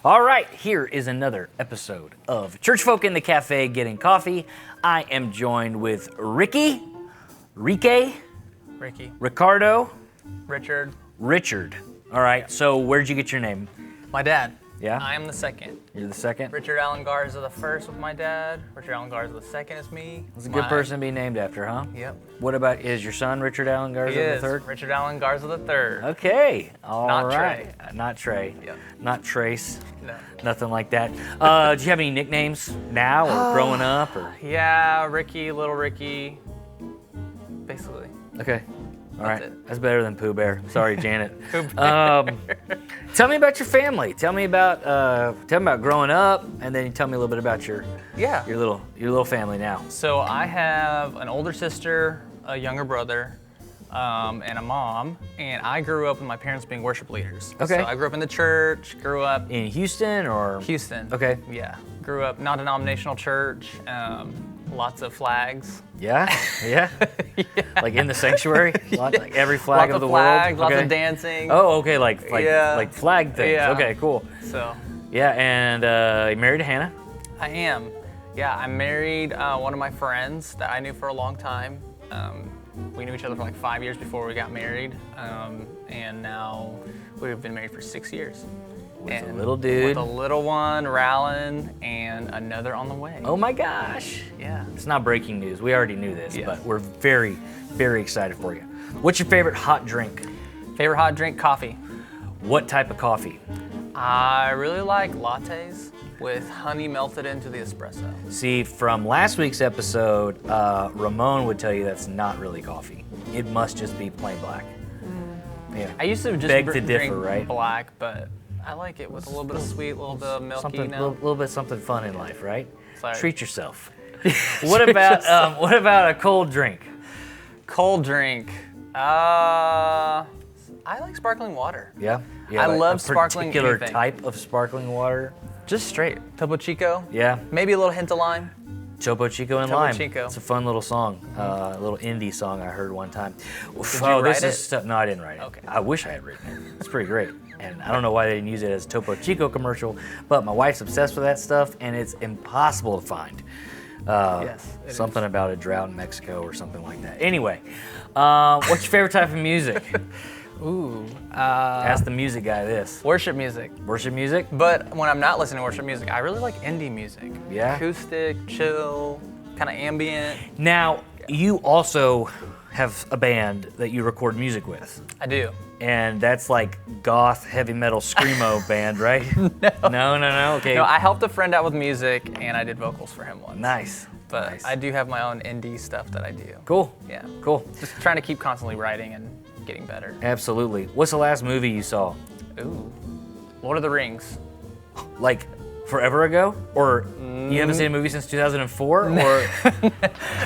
All right, here is another episode of Church Folk in the Cafe Getting Coffee. I am joined with Rique, Ricardo, Richard. All right, so where'd you get your name? My dad. Yeah? I am the second. You're the second? Richard Allen Garza the first with my dad. Richard Allen Garza the second is me. It's a good person to be named after, huh? Yep. What about, is your son Richard Allen Garza the third? Richard Allen Garza the third. Okay, all Not right. Trey. Not Trey. Yep. Not Trace. No. Nothing like that. Do you have any nicknames now or growing up? Or? Yeah, Ricky, Little Ricky. Basically. Okay. All right. That's it. That's better than Pooh Bear. Sorry, Janet. Pooh Bear. Tell me about your family. Tell me about growing up, and then you tell me a little bit about your little family now. So I have an older sister, a younger brother, and a mom, and I grew up with my parents being worship leaders. Okay. So I grew up in the church, grew up In Houston or? Houston. Okay. Yeah. Grew up non-denominational church, lots of flags. Yeah? Yeah? Yeah. Like in the sanctuary? Like every flag Lots of the flags, world? Lots Okay. of dancing. Oh, okay, like Yeah. flag things. Yeah. Okay, cool. So Yeah, and you married to Hannah? I am. Yeah, I married one of my friends that I knew for a long time. We knew each other for like 5 years before we got married, and now we've been married for 6 years. With a little dude. With a little one, Rowlin, and another on the way. Oh my gosh. Yeah. It's not breaking news. We already knew this, Yeah. but we're very, very excited for you. What's your favorite hot drink? Favorite hot drink, coffee. What type of coffee? I really like lattes with honey melted into the espresso. See, from last week's episode, Ramon would tell you that's not really coffee. It must just be plain black. Yeah. I used to just Beg to drink differ, right? black, but I like it with a little bit of sweet, a little bit of milky. Something, little bit something fun in life, right? Sorry. Treat yourself. What about a cold drink? Cold drink. I like sparkling water. Yeah. I love a sparkling particular anything. type of sparkling water. Just straight. Topo Chico. Yeah. Maybe a little hint of lime. Topo Chico and Topo Lime. Chico. It's a fun little song, a little indie song I heard one time. Did you write it? No, I didn't write it. Okay. I wish I had written it. It's pretty great. And I don't know why they didn't use it as a Topo Chico commercial, but my wife's obsessed with that stuff, and it's impossible to find. Yes, it Something about a drought in Mexico or something like that. Anyway, what's your favorite type of music? Ooh. Ask the music guy this. Worship music. Worship music? But when I'm not listening to worship music, I really like indie music. Yeah? Acoustic, chill, kind of ambient. Now, you also have a band that you record music with. I do. And that's like goth, heavy metal, screamo band, right? No. Okay. No, I helped a friend out with music, and I did vocals for him once. Nice. But Nice. I do have my own indie stuff that I do. Cool. Yeah. Cool. Just trying to keep constantly writing and getting better. Absolutely. What's the last movie you saw? Ooh. Lord of the Rings. Like forever ago? Or you haven't seen a movie since 2004? Or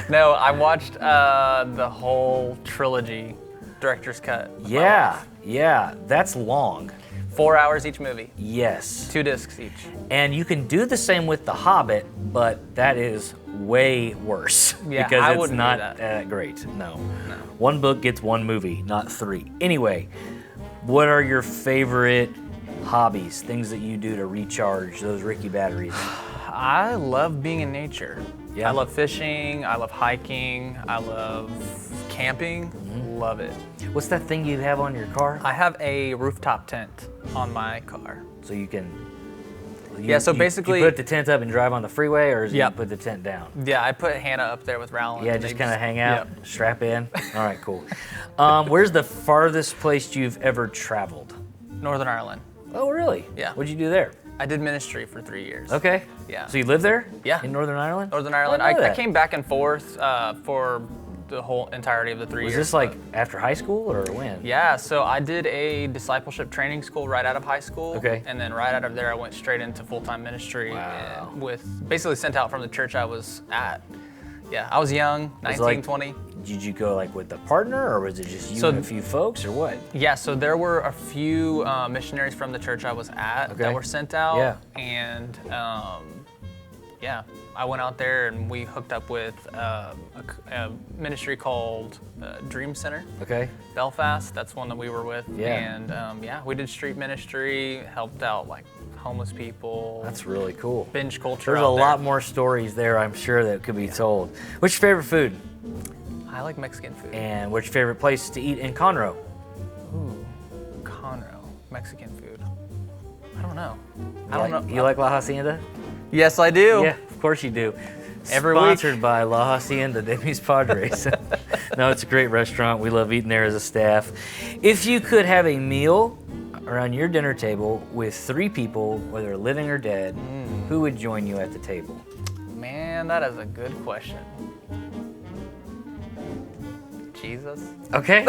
No, I watched the whole trilogy, director's cut. of my life. yeah. That's long. 4 hours each movie. Yes. 2 discs each. And you can do the same with The Hobbit, but that is way worse. Yeah, because I it's wouldn't do not that. that great. No. One book gets one movie, not 3. Anyway, what are your favorite hobbies, things that you do to recharge those Ricky batteries? I love being in nature. Yeah. I love fishing, I love hiking, I love camping, love it. What's that thing you have on your car? I have a rooftop tent on my car. So you can. Yeah, so basically- You put the tent up and drive on the freeway, or is you Yep. put the tent down? Yeah, I put Hannah up there with Rowland. Yeah, and just they kind of hang out, Yep. strap in. All right, cool. Where's the farthest place you've ever traveled? Northern Ireland. Oh, really? Yeah. What'd you do there? I did ministry for 3 years. Okay. Yeah. So you live there? Yeah. In Northern Ireland? Northern Ireland. I didn't know I that. came back and forth for the whole entirety of the 3 Was years. this like after high school or when? Yeah, so I did a discipleship training school right out of high school. Okay. And then right out of there, I went straight into full-time ministry. Wow. With basically sent out from the church I was at. Yeah, I was young, 19, like- 20. Did you go like with a partner, or was it just you So- and a few folks, or what? Yeah, so there were a few missionaries from the church I was at Okay. that were sent out. Yeah. And yeah, I went out there and we hooked up with a ministry called Dream Center, Okay. Belfast. That's one that we were with. Yeah. And yeah, we did street ministry, helped out like homeless people. That's really cool. Binge culture. There's a lot more stories there, I'm sure, that could be told. What's your favorite food? I like Mexican food. And what's your favorite place to eat in Conroe? Ooh, Conroe, Mexican food. I don't know. You like La Hacienda? Yes, I do. Yeah, of course you do. Every week. Sponsored by La Hacienda de mis Padres. No, it's a great restaurant. We love eating there as a staff. If you could have a meal around your dinner table with 3 people, whether living or dead, who would join you at the table? Man, that is a good question. Jesus. Okay.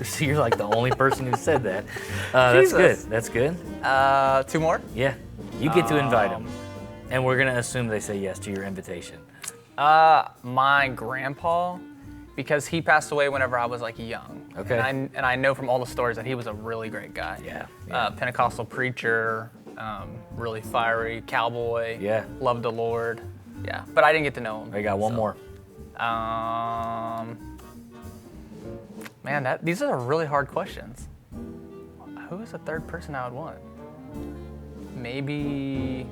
So you're like the only person who said that. That's good. That's good. 2 more? Yeah. You get to invite them. And we're going to assume they say yes to your invitation. My grandpa, because he passed away whenever I was like young. Okay. And I know from all the stories that he was a really great guy. Yeah. Pentecostal preacher, really fiery, cowboy. Yeah. Loved the Lord. Yeah. But I didn't get to know him. I got one more. Man, these are really hard questions. Who is the 3rd person I would want? Maybe,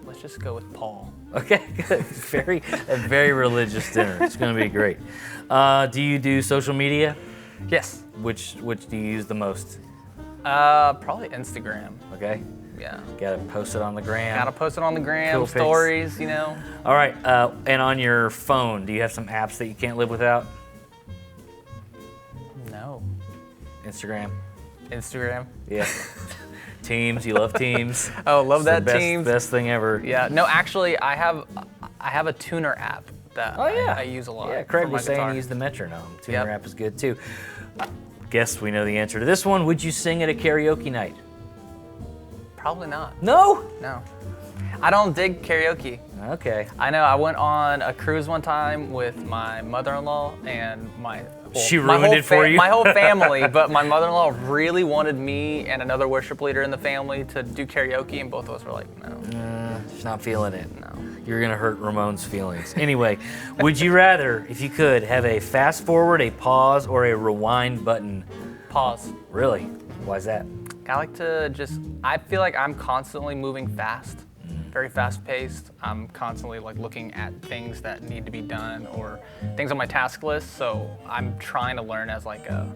let's just go with Paul. Okay, good. A very religious dinner. It's going to be great. Do you do social media? Yes. Which do you use the most? Probably Instagram. Okay. Yeah. Gotta post it on the gram. Gotta post it on the gram, Cool pics. stories, you know. All right, and on your phone, do you have some apps that you can't live without? No. Instagram? Yeah. Teams, you love Teams. Oh, love that Teams. Best thing ever. Yeah. No, actually, I have a tuner app that I use a lot. Yeah, Craig for my was saying guitar. he used the metronome. Tuner app is good too. Guess we know the answer to this one. Would you sing at a karaoke night? Probably not. No? No. I don't dig karaoke. Okay. I know. I went on a cruise one time with my mother-in-law and she ruined it for you? My whole family, but my mother-in-law really wanted me and another worship leader in the family to do karaoke, and both of us were like, no. She's not feeling it. No. You're going to hurt Ramon's feelings. Anyway, would you rather, if you could, have a fast forward, a pause, or a rewind button? Pause. Really? Why is that? I like to I feel like I'm constantly moving fast, very fast paced. I'm constantly like looking at things that need to be done or things on my task list. So I'm trying to learn as like a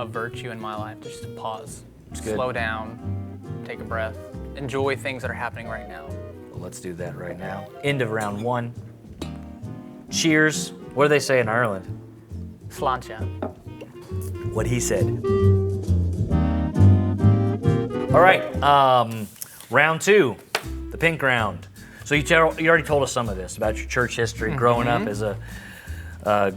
virtue in my life, just to pause, slow down, take a breath, enjoy things that are happening right now. Well, let's do that right now. End of round 1. Cheers. What do they say in Ireland? Sláinte. What he said. All right, round 2, the pink round. So you already told us some of this about your church history, growing up as a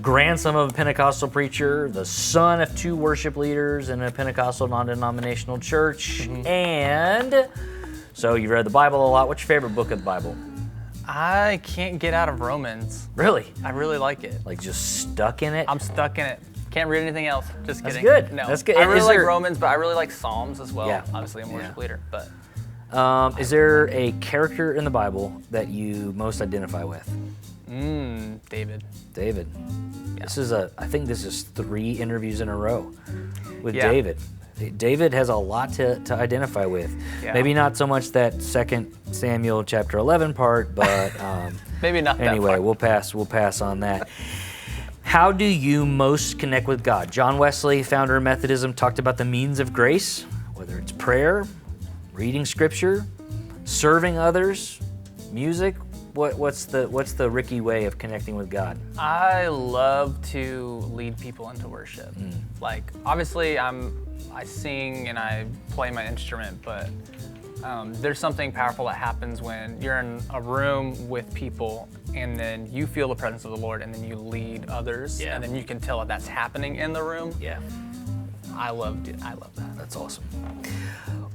grandson of a Pentecostal preacher, the son of 2 worship leaders in a Pentecostal non-denominational church, and so you've read the Bible a lot. What's your favorite book of the Bible? I can't get out of Romans. Really? I really like it. Like just stuck in it? I'm stuck in it. Can't read anything else. Just kidding. That's good. No. That's good. I really like Romans, but I really like Psalms as well. Yeah. Obviously, I'm a worship leader, but. Is there a character in the Bible that you most identify with? David. David. Yeah. I think this is 3 interviews in a row with David. David has a lot to identify with. Yeah. Maybe not so much that 2 Samuel chapter 11 part, but maybe not. Anyway, we'll pass on that. How do you most connect with God? John Wesley, founder of Methodism, talked about the means of grace, whether it's prayer, reading scripture, serving others, music. What's the Ricky way of connecting with God? I love to lead people into worship. Like, obviously, I sing and I play my instrument, but there's something powerful that happens when you're in a room with people and then you feel the presence of the Lord and then you lead others and then you can tell that that's happening in the room. Yeah. I love that. That's awesome.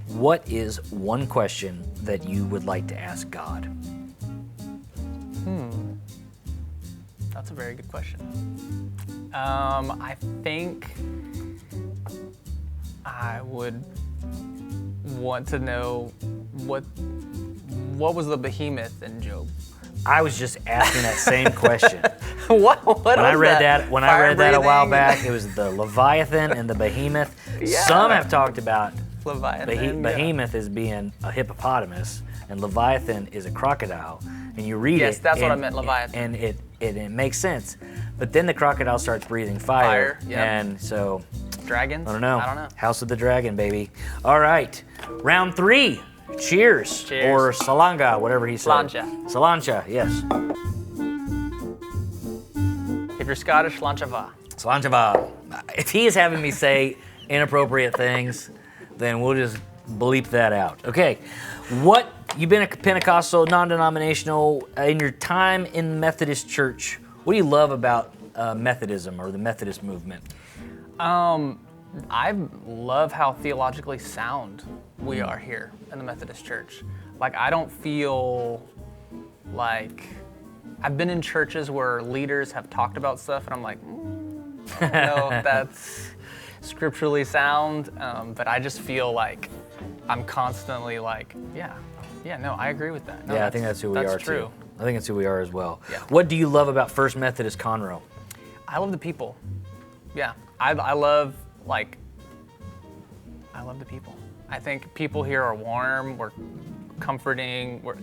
What is one question that you would like to ask God? That's a very good question. I think I would want to know what was the behemoth in Job? I was just asking that same question. What when I read that a while breathing? back, it was the Leviathan and the Behemoth. Yeah. Some have talked about Leviathan. Behemoth is being a hippopotamus, and Leviathan is a crocodile. And you read it. Yes, that's what I meant, Leviathan. And it makes sense. But then the crocodile starts breathing fire. Yep. And so, Dragons? I don't know. I don't know. House of the Dragon, baby. All right, round 3. Cheers. Cheers. Or salanga, whatever he said. Sláinte. Sláinte, yes. If you're Scottish, Sláinte va. Sláinte va. If he is having me say inappropriate things, then we'll just bleep that out. Okay, you've been a Pentecostal, non-denominational, in your time in the Methodist Church, what do you love about Methodism or the Methodist movement? I love how theologically sound we are here in the Methodist Church. Like, I don't feel like, I've been in churches where leaders have talked about stuff and I'm like, I don't know if that's scripturally sound, but I just feel like I'm constantly like, no, I agree with that. No, I think that's who we are true. too. I think that's who we are as well. Yeah. What do you love about First Methodist Conroe? I love the people. Yeah, I love the people. I think people here are warm, we're comforting, we're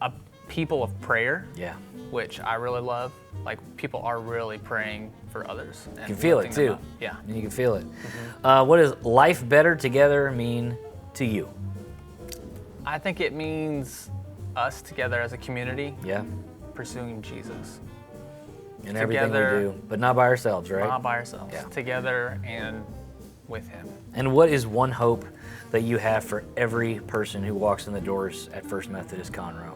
a people of prayer. Yeah. Which I really love. Like, people are really praying for others. And You can feel it lifting them too. up. Yeah. You can feel it. What does life better together mean to you? I think it means us together as a community Yeah. pursuing Jesus. In everything we Together. do, but not by ourselves, right? Not by ourselves. Yeah. Together and with Him. And what is one hope that you have for every person who walks in the doors at First Methodist Conroe?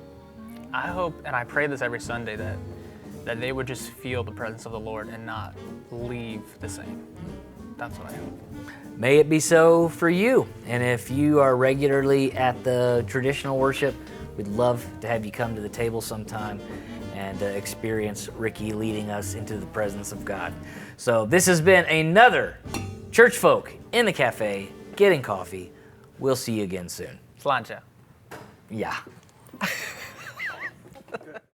I hope, and I pray this every Sunday, that they would just feel the presence of the Lord and not leave the same. That's what I hope. May it be so for you. And if you are regularly at the traditional worship, we'd love to have you come to the table sometime and experience Ricky leading us into the presence of God. So this has been another Church Folk in the Cafe, getting coffee. We'll see you again soon. Sláinte. Yeah.